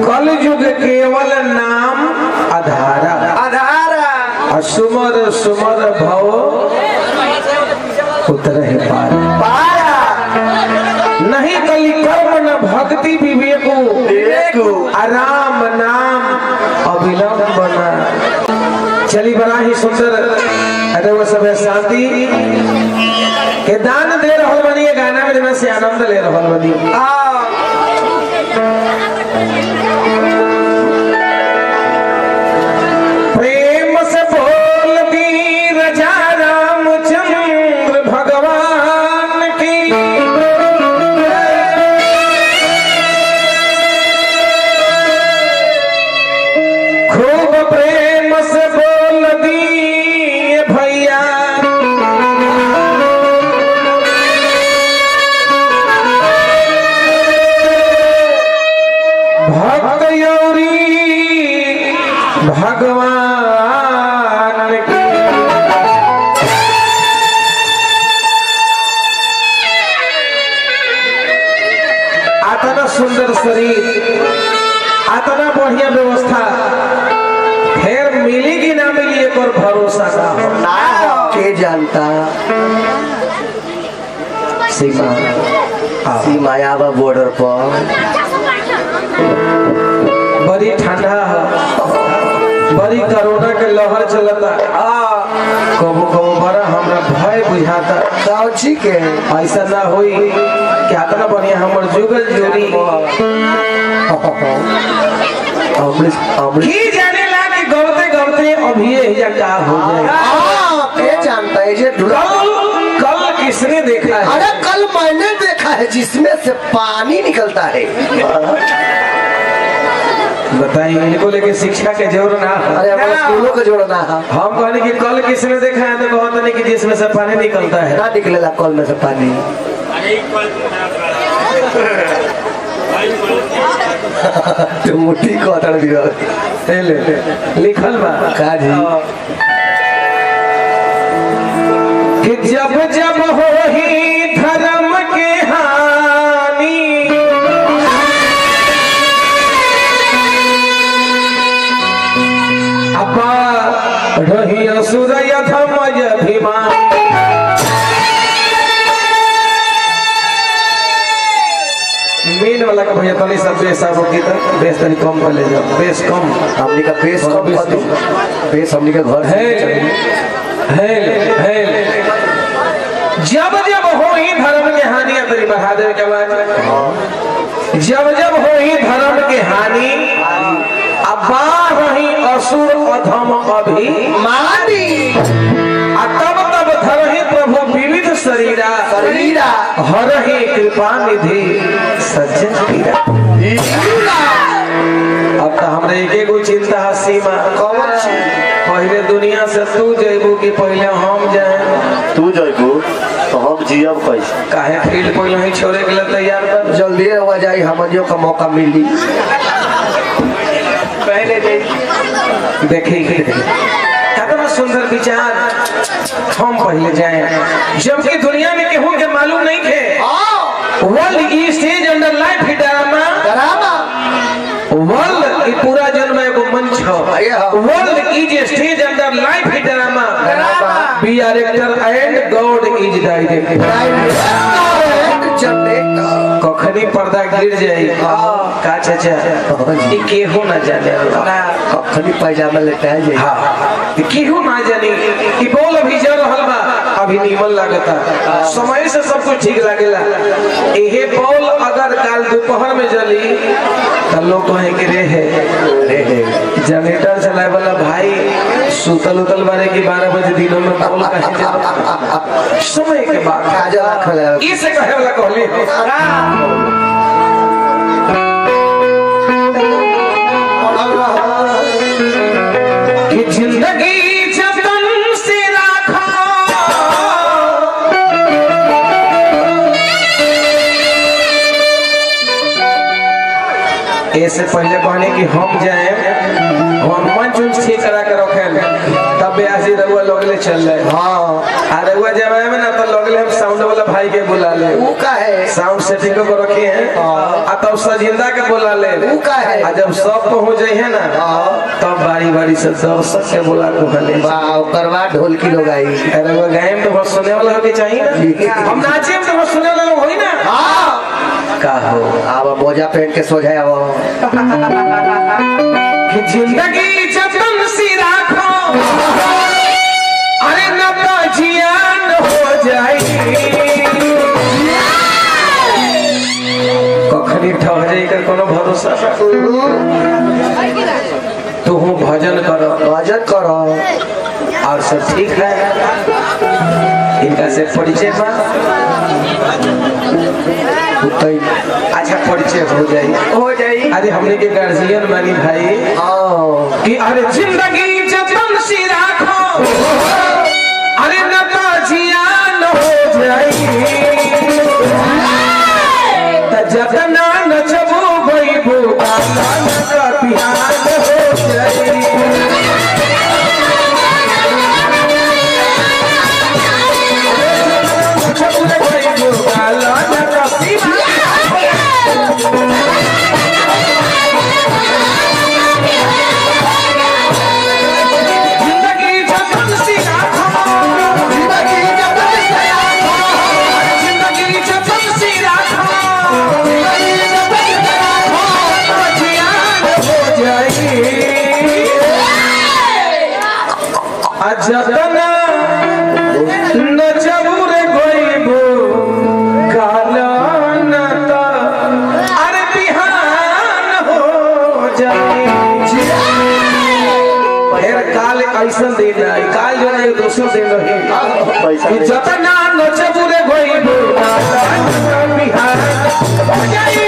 कलयुग केवल नाम आधारा आधारा सुमर सुमर भव उतरहि पारा नहीं कली कर्म न भक्ति विवेकु आराम नाम अविलंब बना। चली बड़ा ही सुंदर अरे वो सब शांति के दान दे रहल बनी गाना में जब से आनंद ले रहल बनी। प्रेम से बोल दी रजा रामचंद्र भगवान की खूब प्रेम से बोल दी भैया भक्त यौरी भगवान की। आतना सुंदर शरीर आतना बढ़िया व्यवस्था फिर मिली कि ना मिली एक और भरोसा ना हो के जानता। सीमा आवा बॉर्डर पर बड़ी ठंडा बड़ी कोरोना के लहर चलता कबो कबो बड़ा हमरा भय बुझाता काउची के ऐसा ना होई क्या तना बढ़िया हमर जुगल जोड़ी की जाने ला कि गवते गवते अभी या क्या हो जाए ये जानता है जे कल किसने देखा है? अरे कल मैंने देखा है जिसमें से पानी निकलता है। बताइए इनको लेके शिक्षा के जोर ना अरे हमारे स्कूलों का जोर ना हम कहने कि कल किसने देखा है तो कहते नहीं कि जिसमें से पानी निकलता है ना निकलेगा कल में से पानी। तो मुट्ठी को अतड़ दिया ले लिखल बा काजी कि जब जब हो ही धर्म के हानि अपा रही असुर यथम अभिमान। मेन वाला का भैया तनी सब बेस सब की तो बेस तनी कम कर ले जाओ बेस कम हमनी का बेस कम कर दो बेस हमनी का घर है जब जब हो ही धर्म की हानि तरी बढ़ा दे के बाद जब जब हो ही धर्म की हानि अब्बा रही असुर अधम अभिमानी तब तब धरहि प्रभु विविध शरीरा हरहि कृपा निधि सज्जन पीरा। अब तो हमरे एक गो चिंता है सीमा पहले दुनिया से तू जेबू कि पहले हम जाए? तू जेबू तो हम जियब कैसे? काहे फील्ड पहले ही छोड़े के लिए तैयार कर जल्दी हो जाए हमनियों का मौका मिली पहले देखेंगे कितना सुंदर विचार हम पहले जाए जबकि दुनिया में केहू के मालूम नहीं थे वर्ल्ड की स्टेज अंडर लाइफ ही ड्रामा वर्ल्ड पूरा जन्म एगो मंच है world is stage under life ही drama we are actor and God is कखनी पर्दा गिर जाए का चाचा ई केहू ना जाने कखनी पैजामा लेटा जाए हां केहू ना जाने ई बोल अभी जा रहल बा अभी नीमन लागता समय से सब कुछ ठीक लागेला एहे बोल अगर काल दोपहर में जली त लोग कहे के रे है जनरेटर चलाए वाला भाई सुतल उतल बारे की 12 बजे दिनों में बोल कहे जा समय के बाद इसे कहे वाला कहली कि जिंदगी जतन से रखा ऐसे पहले कहने कि हम जाए हम मंच ठीक करा के रखे तब ब्यासी रहुआ लगले चल रहे। हाँ रहुआ जमाने में ना तो लगले हम साउंड वाला भाई के बुला ले। वो का है साउंड सेटिंग को रखे हैं। तब सजिंदा के बुला ले। वो का है जब सब पहुँच जाए है ना तब बारी बारी से दर्शक के बुला को भले। करवा ढोलकी लोग आई। रहुआ गाय में तो बहुत सुने वाला होगी चाहिए ना। हम नाचे में तो बहुत सुने वाला लोग होई ना। का हो अब मोजा पहन के सो जाए कि जिंदगी जतन सी राखो अरे न तो जियान हो जाए कखनी ठहरे का कोनो भरोसा तू भजन करो और सब ठीक है। इनका से परिचय अच्छा परिचय हो जाए। अरे हमने के गार्जियन मानी भाई कि अरे जिंदगी जतन सी राखो अरे न तो जियान हो जाए जतना नचबो भइबो गाना का बिहान हो जाए। जतना नचबू रे गोइबो काला नता अरे बिहान हो जाए। फिर काल ऐसा दिन है काल जो है दूसरा दिन रही जतना नचबू रे गोइबो काला नता बिहान हो जाए।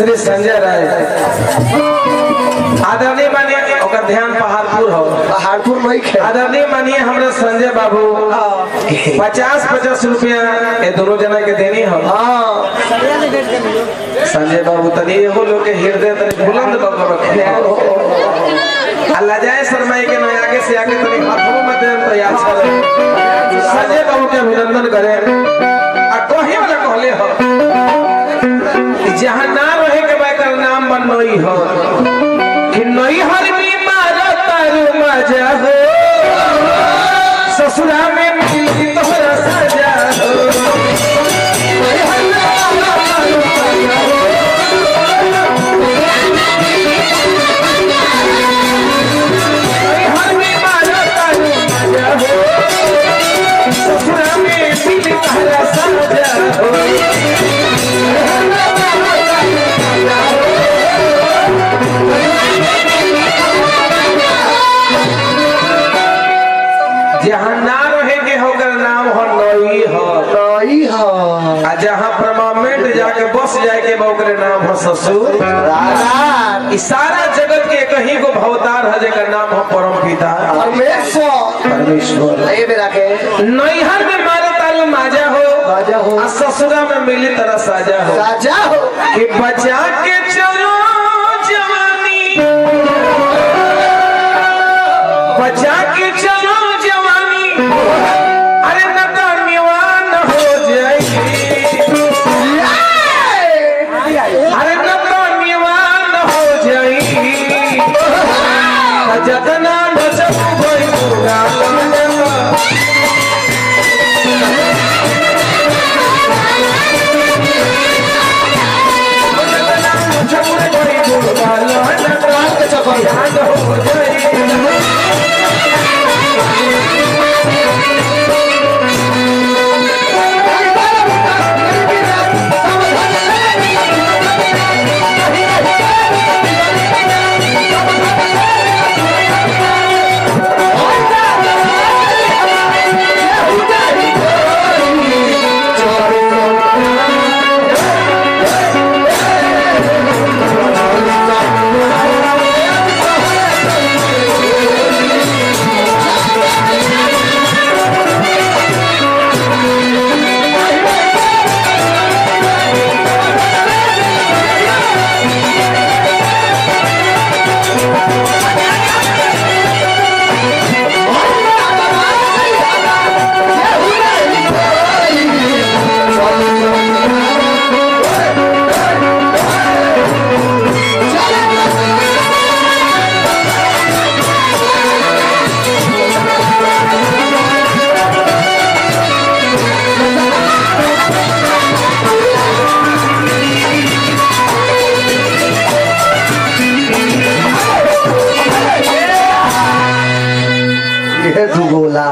श्री संजय राय आदरणीय मानिए ओकर ध्यान पहाड़पुर में आदरणीय मानिए हमारे संजय बाबू 50-50 रुपया ये दोनों जना के देनी हो। संजय बाबू तनी एगो लोग के हृदय तनी बुलंद कर रखे अल्लाह जाए शर्माई के ना आगे से आगे तनी हाथों में दे तो याद करे संजय बाबू के अभिनंदन करे आ कहे वाला कहले हो जहां ना रहे के बाकर नाम बनोई हो कि नई हर में मारा तारू मजा हो ससुरा में मिली तोहरा सजा हो ससुरा में मिली तोहरा सजा हो जहाँ ना रहेंगे होकर नाम हो नई हो जहाँ परमानेंट जाके बस जाए के ओकरे नाम हो ससुर। सारा जगत के कहीं को भवतार है जेकर नाम हो परम पिता परमेश्वर। नैहर में मारे तालू माजा हो आ ससुरा में मिली तरह साजा हो कि बचा के चलो जवानी याद हो जाए ये दुगोला